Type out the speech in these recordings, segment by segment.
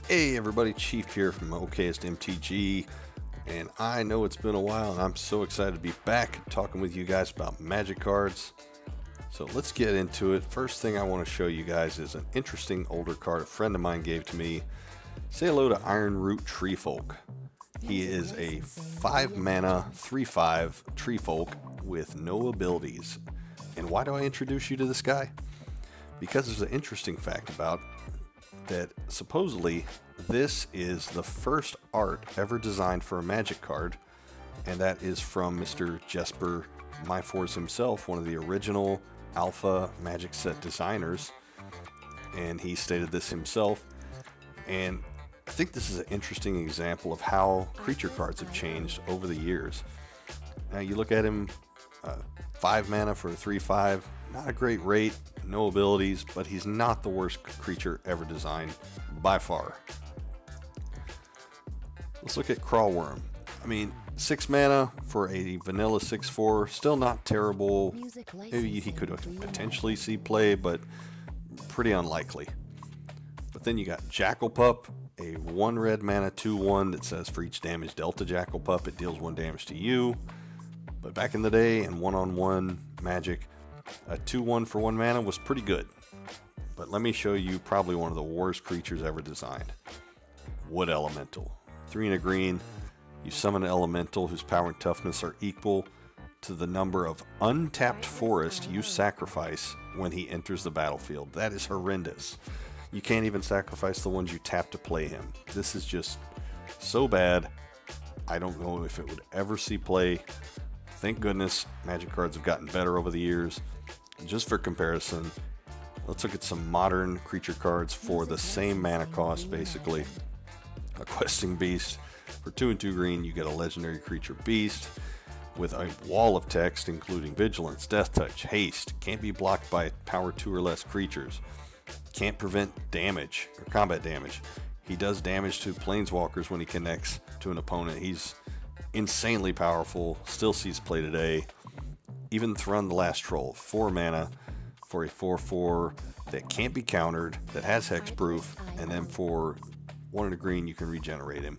Hey everybody, Chief here from OKest MTG, and I know it's been a while and I'm so excited to be back talking with you guys about Magic cards. So let's get into it. First thing I want to show you guys is an interesting older card a friend of mine gave to me. Say hello to Ironroot Treefolk. He is a 5 mana 3/5 Treefolk with no abilities. And why do I introduce you to this guy? Because there's an interesting fact about that supposedly this is the first art ever designed for a Magic card, and that is from Mr. Jesper Myforce himself, one of the original Alpha Magic set designers, and he stated this himself. And I think this is an interesting example of how creature cards have changed over the years. Now you look at him, 5 mana for a 3/5, not a great rate, no abilities, but he's not the worst creature ever designed by far. Let's look at Crawlworm. I mean, 6 mana for a vanilla 6/4, still not terrible. Maybe he could potentially see play, but pretty unlikely. But then you got Jackal Pup, a 1 red mana 2/1 that says for each damage dealt to Jackal Pup, it deals 1 damage to you. But back in the day, in one-on-one Magic, a 2/1 for 1 mana was pretty good. But let me show you probably one of the worst creatures ever designed. Wood Elemental. 3 and a green, you summon an elemental whose power and toughness are equal to the number of untapped forest you sacrifice when he enters the battlefield. That is horrendous. You can't even sacrifice the ones you tap to play him. This is just so bad. I don't know if it would ever see play. Thank goodness Magic cards have gotten better over the years. Just for comparison, let's look at some modern creature cards for the same mana cost, basically. A Questing Beast. For 2 and 2 green, you get a legendary creature beast with a wall of text including Vigilance, Death Touch, Haste, can't be blocked by power 2 or less creatures, can't prevent damage or combat damage. He does damage to planeswalkers when he connects to an opponent. He's insanely powerful, still sees play today. Even Thrun the Last Troll, 4 mana for a 4/4 that can't be countered, that has hexproof, and then for 1 and a green you can regenerate him.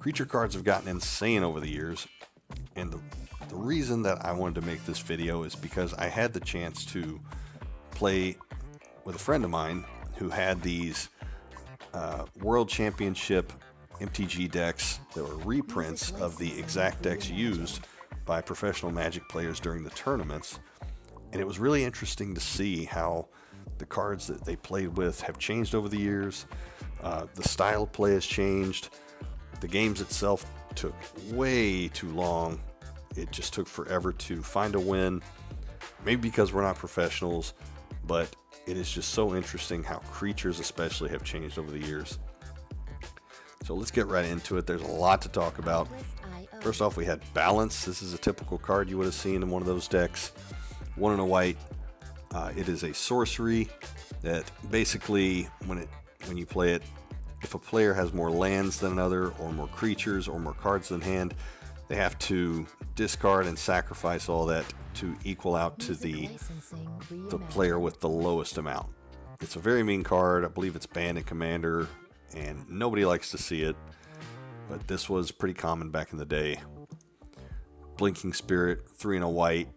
Creature cards have gotten insane over the years, and the reason that I wanted to make this video is because I had the chance to play with a friend of mine who had these World Championship MTG decks that were reprints of the exact decks used by professional Magic players during the tournaments. And it was really interesting to see how the cards that they played with have changed over the years. The style of play has changed. The games itself took way too long. It just took forever to find a win. Maybe because we're not professionals, but it is just so interesting how creatures especially have changed over the years. So let's get right into it. There's a lot to talk about. First off, we had Balance. This is a typical card you would have seen in one of those decks. 1 and a white. It is a sorcery that basically, when you play it, if a player has more lands than another, or more creatures, or more cards than hand, they have to discard and sacrifice all that to equal out to the player with the lowest amount. It's a very mean card. I believe it's banned in Commander, and nobody likes to see it, but this was pretty common back in the day. Blinking Spirit, 3 and a white.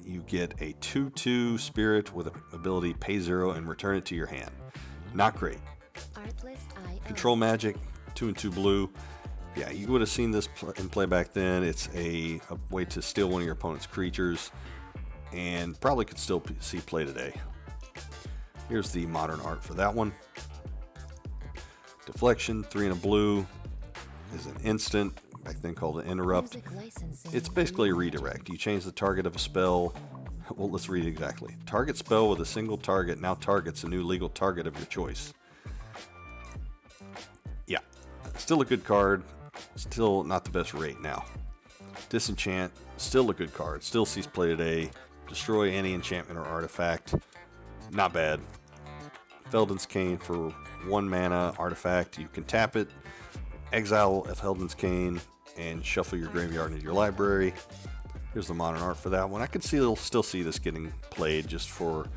You get a 2/2 spirit with ability pay 0 and return it to your hand. Not great. Control Magic, 2 and 2 blue. Yeah, you would have seen this in play back then. It's a way to steal one of your opponent's creatures, and probably could still see play today. Here's the modern art for that one. Deflection, 3 and a blue, is an instant, back then called an interrupt. It's basically a redirect. You change the target of a spell. Well, let's read it exactly. Target spell with a single target now targets a new legal target of your choice. Yeah, still a good card. Still not the best rate now. Disenchant, still a good card. Still sees play today. Destroy any enchantment or artifact. Not bad. Feldon's Cane for 1 mana artifact. You can tap it, exile a Feldon's Cane, and shuffle your graveyard into your library. Here's the modern art for that one. I could still see this getting played just for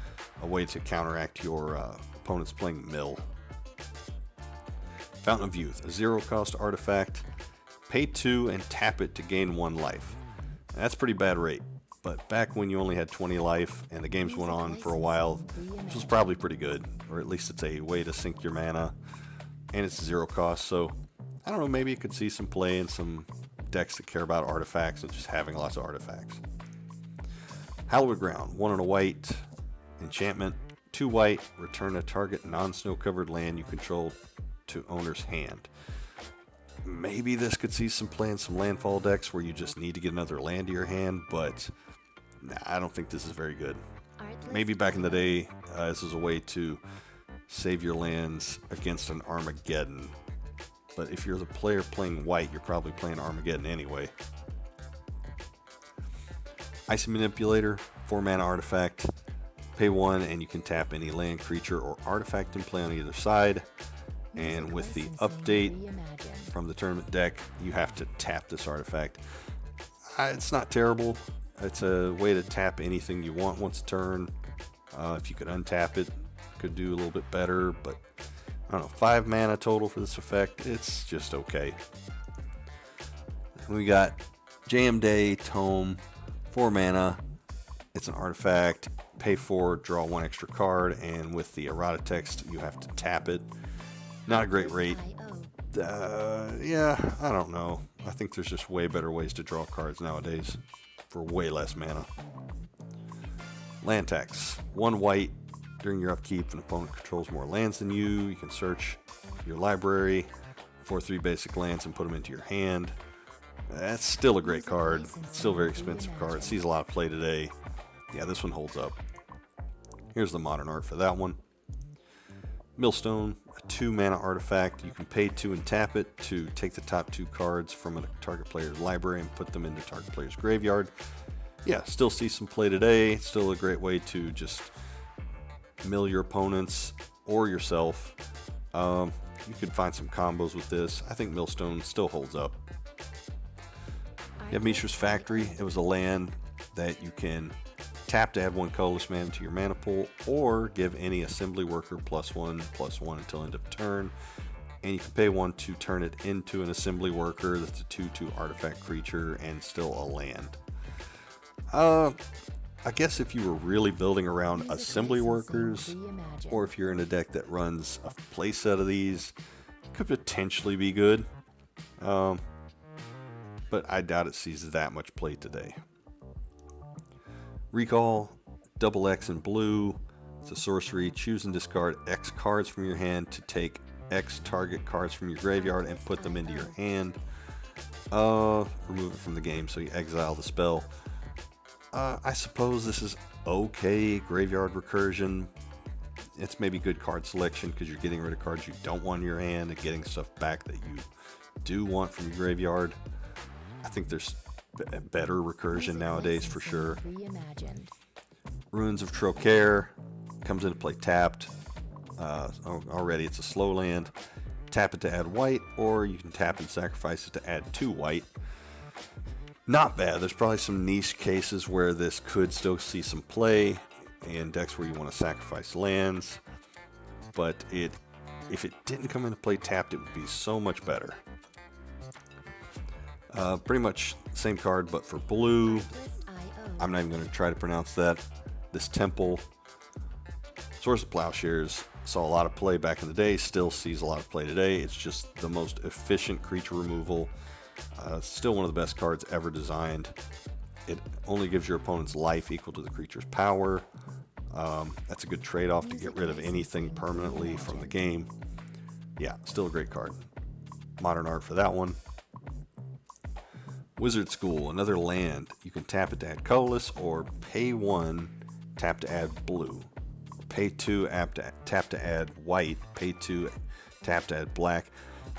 a way to counteract your opponents playing mill. Fountain of Youth, a 0-cost artifact. Pay 2 and tap it to gain 1 life. That's pretty bad rate, but back when you only had 20 life and the games went on for a while, this was probably pretty good, or at least it's a way to sink your mana, and it's 0 cost, so I don't know, maybe it could see some play in some decks that care about artifacts and just having lots of artifacts. Hallowed Ground, 1 and a white, enchantment, 2 white, return a target non-snow covered land you control to owner's hand. Maybe this could see some play in some landfall decks where you just need to get another land to your hand, but nah, I don't think this is very good. Maybe back in the day, this was a way to save your lands against an Armageddon. But if you're the player playing white, you're probably playing Armageddon anyway. Icy Manipulator, 4-mana artifact. Pay 1 and you can tap any land, creature, or artifact in play on either side. And with the update from the tournament deck, you have to tap this artifact. It's not terrible. It's a way to tap anything you want once a turn. If you could untap it, could do a little bit better, but I don't know, 5 mana total for this effect. It's just okay. We got Jam Day Tome, 4 mana. It's an artifact. Pay 4, draw 1 extra card, and with the errata text, you have to tap it. Not a great rate. Yeah, I don't know. I think there's just way better ways to draw cards nowadays for way less mana. Land tax. 1 white. During your upkeep, an opponent controls more lands than you. You can search your library for 3 basic lands and put them into your hand. That's still a great card. It's still a very expensive card. It sees a lot of play today. Yeah, this one holds up. Here's the modern art for that one. Millstone, a 2-mana artifact. You can pay 2 and tap it to take the top 2 cards from a target player's library and put them into target player's graveyard. Yeah, still see some play today. Still a great way to just mill your opponents or yourself. You could find some combos with this. I think Millstone still holds up. You have Mishra's Factory. It was a land that you can tap to add 1 colorless mana to your mana pool, or give any assembly worker +1/+1 until end of turn. And you can pay 1 to turn it into an assembly worker that's a 2/2 artifact creature and still a land. I guess if you were really building around assembly workers, or if you're in a deck that runs a playset of these, it could potentially be good. But I doubt it sees that much play today. Recall, double X in blue. It's a sorcery. Choose and discard X cards from your hand to take X target cards from your graveyard and put them into your hand. Remove it from the game, so you exile the spell. I suppose this is okay. Graveyard recursion. It's maybe good card selection because you're getting rid of cards you don't want in your hand and getting stuff back that you do want from your graveyard. I think there's better recursion nowadays for sure. Ruins of Trocaire comes into play tapped. Already it's a slow land. Tap it to add white, or you can tap and sacrifice it to add 2 white. Not bad. There's probably some niche cases where this could still see some play in decks where you want to sacrifice lands, but if it didn't come into play tapped, it would be so much better. Pretty much same card, but for blue. I'm not even going to try to pronounce that. This Temple. Source of Plowshares saw a lot of play back in the day, still sees a lot of play today. It's just the most efficient creature removal. Still one of the best cards ever designed. It only gives your opponent's life equal to the creature's power. That's a good trade-off to get rid of anything permanently from the game. Yeah, still a great card. Modern art for that one. Wizard School, another land. You can tap it to add colorless, or pay 1, tap to add blue. Pay 2, tap to add white. Pay 2, tap to add black.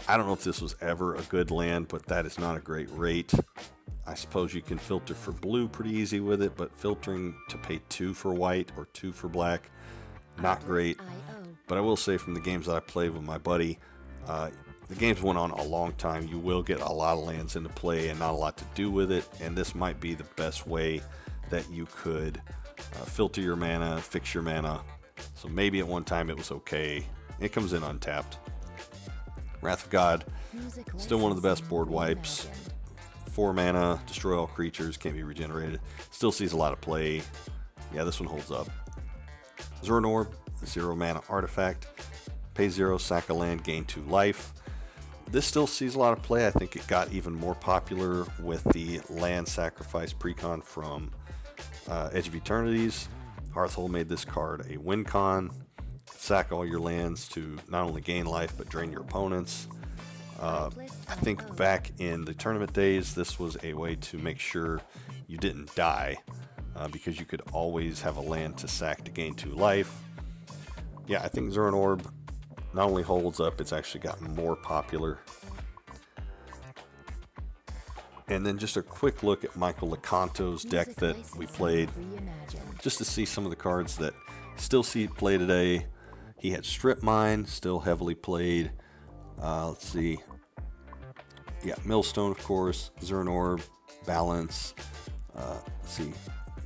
I don't know if this was ever a good land, but that is not a great rate. I suppose you can filter for blue pretty easy with it, but filtering to pay 2 for white or 2 for black, not great. But I will say from the games that I played with my buddy, the games went on a long time. You will get a lot of lands into play and not a lot to do with it, and this might be the best way that you could filter your mana, fix your mana. So maybe at one time it was okay. It comes in untapped. Wrath of God, still one of the best board wipes. 4 mana, destroy all creatures, can't be regenerated. Still sees a lot of play. Yeah, this one holds up. Zern Orb, 0 mana artifact. Pay 0, sack a land, gain 2 life. This still sees a lot of play. I think it got even more popular with the land sacrifice precon from Edge of Eternities. Hearthhold made this card a win con. Sack all your lands to not only gain life but drain your opponents. I think back in the tournament days, this was a way to make sure you didn't die, because you could always have a land to sack to gain 2 life. Yeah, I think Zern Orb not only holds up, it's actually gotten more popular. And then just a quick look at Michael Lecanto's deck that we played, just to see some of the cards that still see play today. He had Strip Mine, still heavily played. Let's see. Yeah, Millstone, of course. Zern Orb, Balance. Let's see.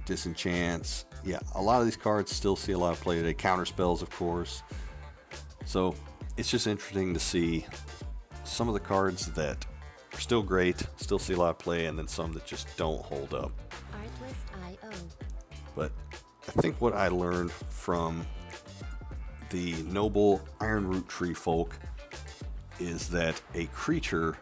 Disenchants. Yeah, a lot of these cards still see a lot of play today. Counter Spells, of course. So it's just interesting to see some of the cards that are still great, still see a lot of play, and then some that just don't hold up. But I think what I learned from the noble Ironroot Tree folk is that a creature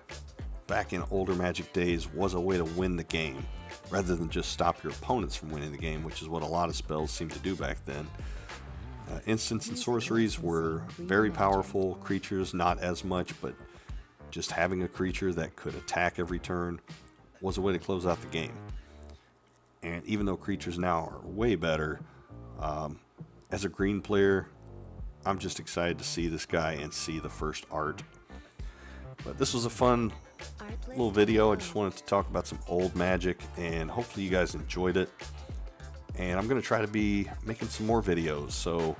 back in older Magic days was a way to win the game, rather than just stop your opponents from winning the game, which is what a lot of spells seemed to do back then. Instants and sorceries were very powerful. Creatures, not as much, but just having a creature that could attack every turn was a way to close out the game. And even though creatures now are way better, as a green player, I'm just excited to see this guy and see the first art. But this was a fun little video. I just wanted to talk about some old Magic, and hopefully you guys enjoyed it. And I'm going to try to be making some more videos, so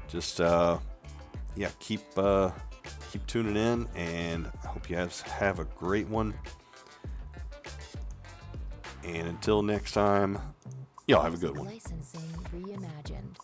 just yeah, keep tuning in, and I hope you guys have a great one. And until next time, y'all have a good one. Licensing reimagined.